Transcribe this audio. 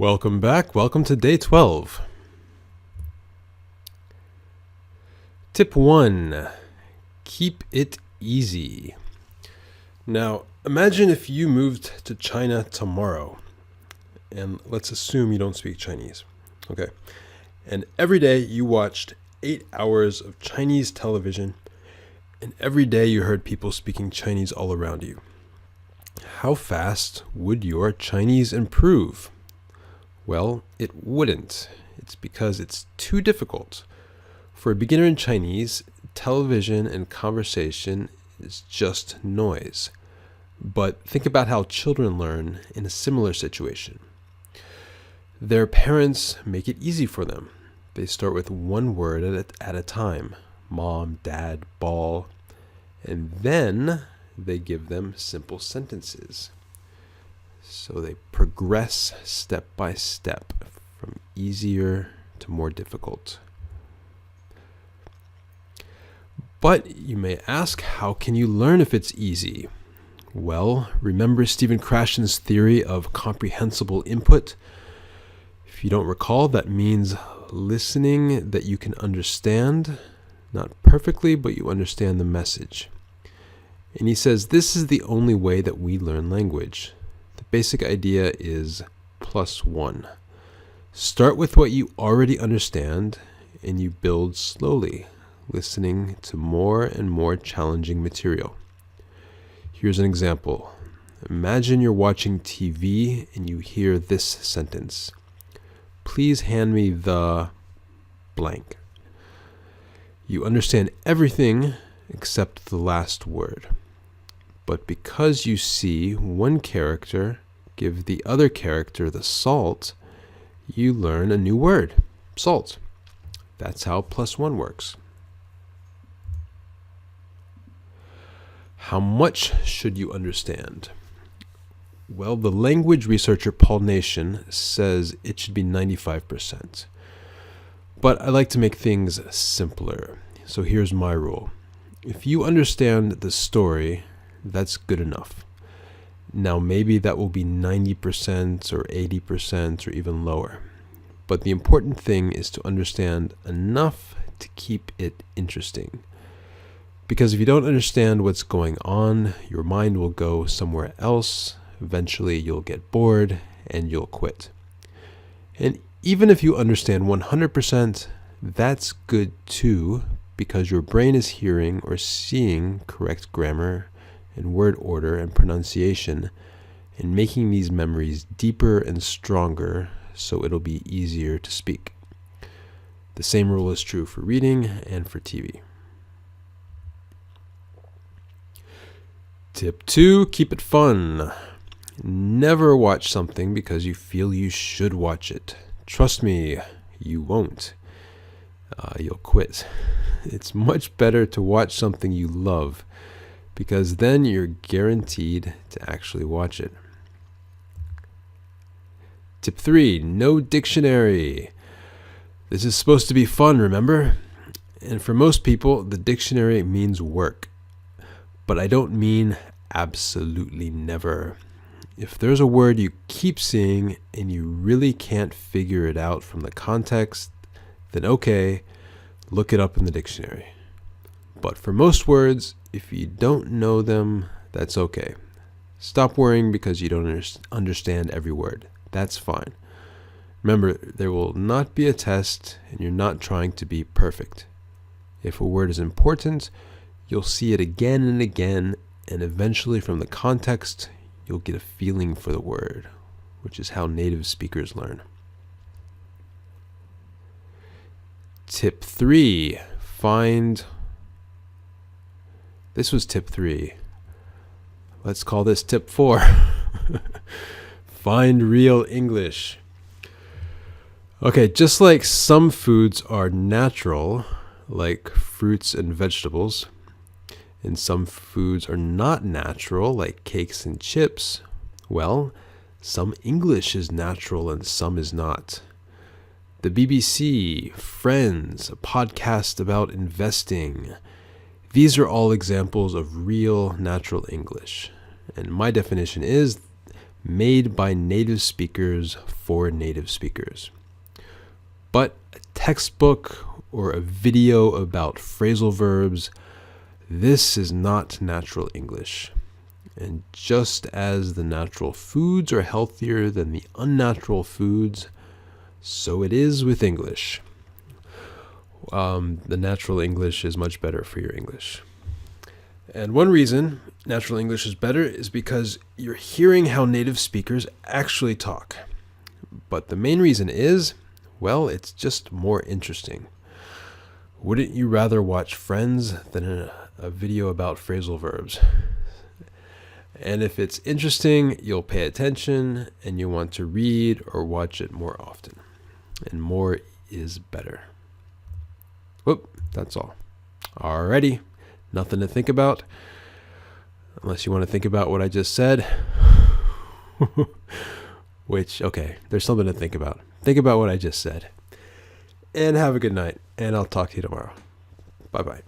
Welcome back. Welcome to day 12. Tip 1. Keep it easy. Now, imagine if you moved to China tomorrow, and let's assume you don't speak Chinese. Okay. And every day you watched 8 hours of Chinese television, and every day you heard people speaking Chinese all around you. How fast would your Chinese improve? Well, it wouldn't. It's because it's too difficult. For a beginner in Chinese, television and conversation is just noise. But think about how children learn in a similar situation. Their parents make it easy for them. They start with one word at a time. Mom, dad, ball. And then they give them simple sentences. So they progress step by step from easier to more difficult. But you may ask, how can you learn if it's easy? Well, remember Stephen Krashen's theory of comprehensible input? If you don't recall, that means listening that you can understand, not perfectly, but you understand the message. And he says this is the only way that we learn language. The basic idea is +1. Start with what you already understand, and you build slowly, listening to more and more challenging material. Here's an example. Imagine you're watching TV and you hear this sentence. Please hand me the blank. You understand everything except the last word. But because you see one character give the other character the salt, you learn a new word, salt. That's how +1 works. How much should you understand? Well, the language researcher Paul Nation says it should be 95%. But I like to make things simpler. So here's my rule. If you understand the story, that's good enough. Now maybe that will be 90% or 80% or even lower. But the important thing is to understand enough to keep it interesting. Because if you don't understand what's going on, your mind will go somewhere else. Eventually you'll get bored and you'll quit. And even if you understand 100%, that's good too, because your brain is hearing or seeing correct grammar and word order and pronunciation, and making these memories deeper and stronger so it'll be easier to speak. The same rule is true for reading and for TV. Tip 2, keep it fun. Never watch something because you feel you should watch it. Trust me, you won't. You'll quit. It's much better to watch something you love, because then you're guaranteed to actually watch it. Tip 3, no dictionary. This is supposed to be fun, remember? And for most people, the dictionary means work. But I don't mean absolutely never. If there's a word you keep seeing and you really can't figure it out from the context, then okay, look it up in the dictionary. But for most words, if you don't know them, that's okay. Stop worrying because you don't understand every word. That's fine. Remember, there will not be a test and you're not trying to be perfect. If a word is important, you'll see it again and again, and eventually from the context, you'll get a feeling for the word, which is how native speakers learn. Tip 3, This was tip 3. Let's call this tip 4. Find real English. Okay, just like some foods are natural, like fruits and vegetables, and some foods are not natural, like cakes and chips, well, some English is natural and some is not. The BBC, Friends, a podcast about investing. These are all examples of real natural English. And my definition is made by native speakers for native speakers. But a textbook or a video about phrasal verbs, this is not natural English. And just as the natural foods are healthier than the unnatural foods, so it is with English. The natural English is much better for your English. And one reason natural English is better is because you're hearing how native speakers actually talk. But the main reason is, well, it's just more interesting. Wouldn't you rather watch Friends than a video about phrasal verbs? And if it's interesting, you'll pay attention and you want to read or watch it more often. And more is better. Whoop, that's all. Alrighty, nothing to think about. Unless you want to think about what I just said. Which, okay, there's something to think about. Think about what I just said. And have a good night. And I'll talk to you tomorrow. Bye-bye.